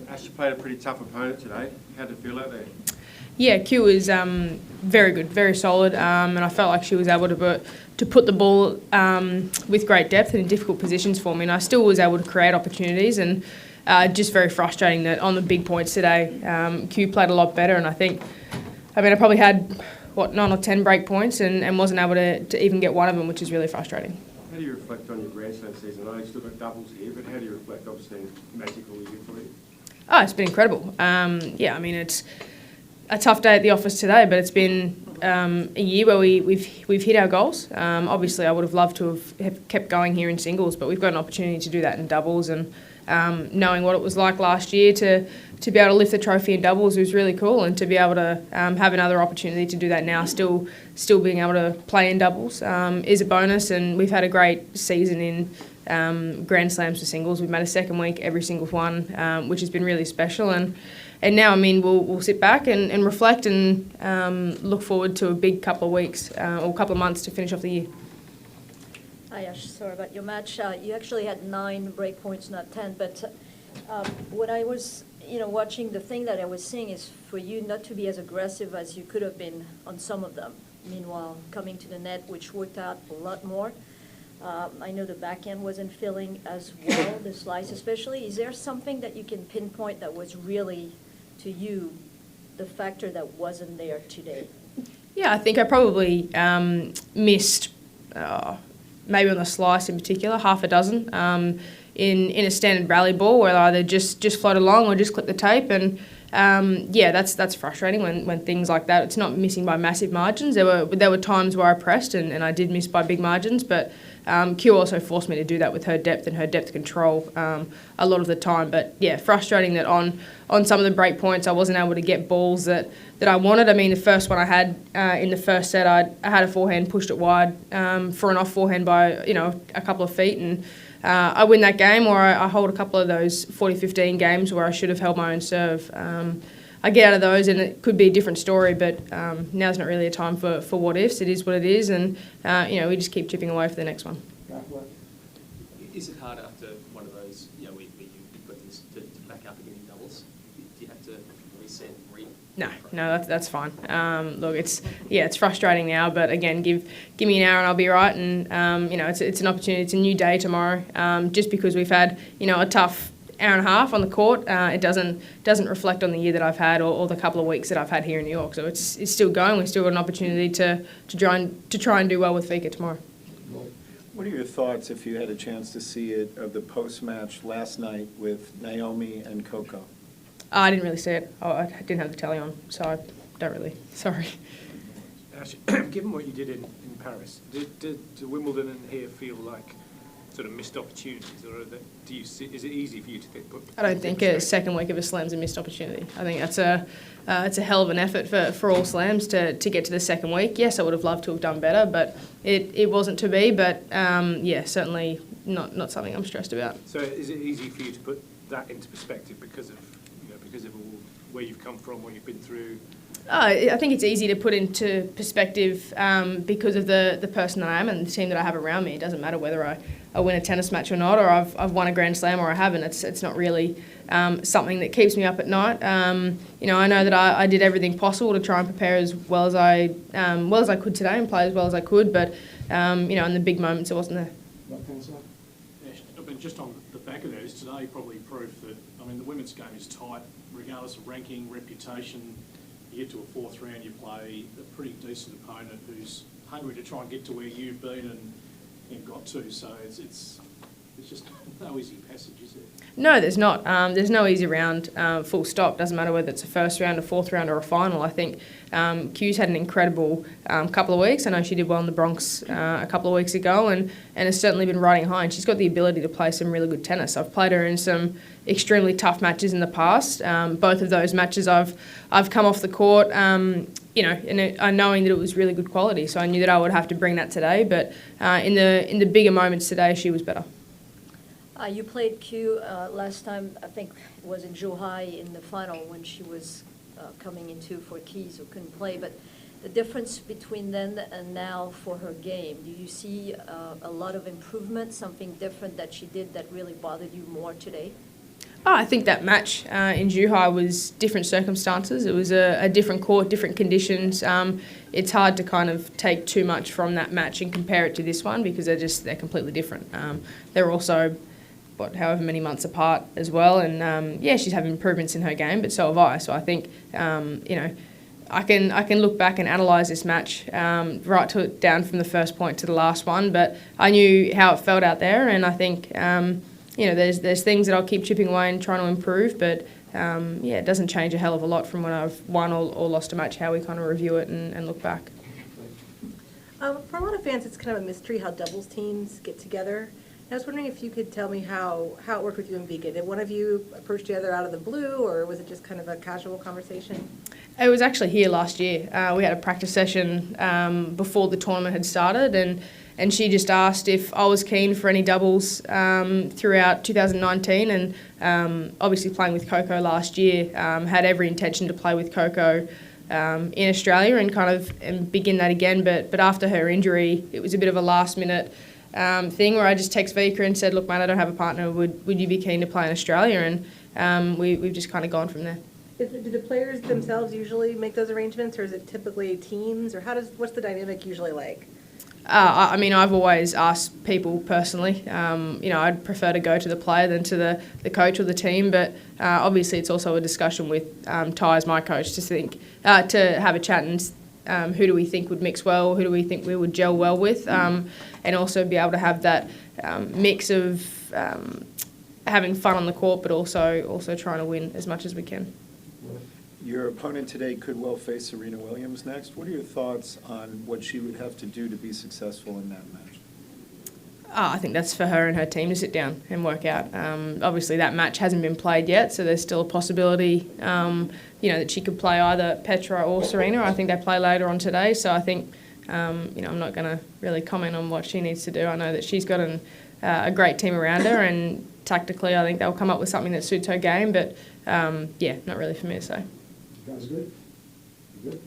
Ash, you played a pretty tough opponent today. How did it feel out there? Yeah, Q was very good, very solid, and I felt like she was able to put the ball with great depth and in difficult positions for me, and I still was able to create opportunities, and just very frustrating that on the big points today, Q played a lot better, and I probably had, 9 or 10 break points and wasn't able to even get one of them, which is really frustrating. How do you reflect on your Grand Slam season? I know you've still got doubles here, but how do you reflect, obviously, magical year for you? Oh, it's been incredible. It's a tough day at the office today, but it's been a year where we've hit our goals. Obviously, I would have loved to have kept going here in singles, but we've got an opportunity to do that in doubles, and knowing what it was like last year to be able to lift the trophy in doubles was really cool, and to be able to have another opportunity to do that now, still being able to play in doubles is a bonus, and we've had a great season in Grand Slams for singles. We've made a second week every single one, which has been really special, and now, we'll sit back and reflect and look forward to a big couple of weeks or couple of months to finish off the year. Hi, Ash. Sorry about your match. You actually had 9 break points, not 10. But when I was, watching, the thing that I was seeing is for you not to be as aggressive as you could have been on some of them. Meanwhile, coming to the net, which worked out a lot more. I know the backhand wasn't feeling as well, the slice especially. Is there something that you can pinpoint that was really, to you, the factor that wasn't there today? Yeah, I think I probably missed, maybe on the slice in particular, half a dozen in a standard rally ball where I either just float along or just clip the tape, and that's frustrating when things like that. It's not missing by massive margins. There were times where I pressed and I did miss by big margins, but Q also forced me to do that with her depth and her depth control a lot of the time. But yeah, frustrating that on some of the break points I wasn't able to get balls that I wanted. I mean, the first one I had in the first set, I had a forehand, pushed it wide for an off forehand by a couple of feet, and I win that game, or I hold a couple of those 40-15 games where I should have held my own serve. I get out of those and it could be a different story, but now's not really a time for what ifs. It is what it is, and we just keep chipping away for the next one. Is it hard after one of those, where you've got this to back up again in doubles? Do you have to reset, No, that's fine. Look, it's frustrating now, but again, give me an hour and I'll be right. And it's an opportunity. It's a new day tomorrow. Just because we've had a tough hour and a half on the court, it doesn't reflect on the year that I've had or the couple of weeks that I've had here in New York. So it's still going. We've still got an opportunity to try and do well with Fika tomorrow. What are your thoughts, if you had a chance to see it, of the post-match last night with Naomi and Coco? I didn't really see it. I didn't have the telly on, so I don't really. Sorry. Actually, given what you did in Paris, did Wimbledon and here feel like sort of missed opportunities, or is it easy for you to think? I don't think a second week of a slam's a missed opportunity. I think that's it's a hell of an effort for all slams to get to the second week. Yes, I would have loved to have done better, but it wasn't to be. But certainly not something I'm stressed about. So is it easy for you to put that into perspective because of all where you've come from, what you've been through? I think it's easy to put into perspective because of the person that I am and the team that I have around me. It doesn't matter whether I win a tennis match or not, or I've won a Grand Slam or I haven't. It's not really something that keeps me up at night. I know that I did everything possible to try and prepare as well as I could today and play as well as I could, but in the big moments it wasn't there. Just on the back of that, is today probably proof that, the women's game is tight, regardless of ranking, reputation. You get to a fourth round, you play a pretty decent opponent who's hungry to try and get to where you've been and got to. So it's just no easy passage, is there? No, there's not. There's no easy round, full stop. Doesn't matter whether it's a first round, a fourth round or a final. I think Q's had an incredible couple of weeks. I know she did well in the Bronx a couple of weeks ago and has certainly been riding high. And she's got the ability to play some really good tennis. I've played her in some extremely tough matches in the past. Both of those matches I've come off the court, and knowing that it was really good quality. So I knew that I would have to bring that today. But in the bigger moments today, she was better. You played Q last time, I think it was in Zhuhai in the final when she was coming into for keys who couldn't play. But the difference between then and now for her game, do you see a lot of improvement, something different that she did that really bothered you more today? Oh, I think that match in Zhuhai was different circumstances. It was a different court, different conditions. It's hard to kind of take too much from that match and compare it to this one because they're completely different. They're also, however many months apart as well. And yeah, she's having improvements in her game, but so have I. So I think, I can look back and analyse this match down from the first point to the last one, but I knew how it felt out there, and I think there's things that I'll keep chipping away and trying to improve, but it doesn't change a hell of a lot from when I've won or lost a match, how we kind of review it and look back. For a lot of fans, it's kind of a mystery how doubles teams get together. I was wondering if you could tell me how it worked with you and Vika. Did one of you approach the other out of the blue, or was it just kind of a casual conversation? It was actually here last year. We had a practice session before the tournament had started, and she just asked if I was keen for any doubles throughout 2019, and obviously playing with Coco last year, had every intention to play with Coco in Australia and begin that again. But after her injury, it was a bit of a last minute thing where I just text Vika and said, look, mate, I don't have a partner. Would you be keen to play in Australia? And we've just kind of gone from there. Do the players themselves usually make those arrangements, or is it typically teams, or what's the dynamic usually like? I mean, I've always asked people personally. I'd prefer to go to the player than to the coach or the team, but obviously it's also a discussion with Ty as my coach to have a chat and who do we think would mix well, who do we think we would gel well with, and also be able to have that mix of having fun on the court, but also trying to win as much as we can. Your opponent today could well face Serena Williams next. What are your thoughts on what she would have to do to be successful in that match? I think that's for her and her team to sit down and work out. Obviously, that match hasn't been played yet, so there's still a possibility, that she could play either Petra or Serena. I think they play later on today, so I think, I'm not going to really comment on what she needs to do. I know that she's got a great team around her, and tactically, I think they'll come up with something that suits her game. But not really for me to say. You guys good? You good?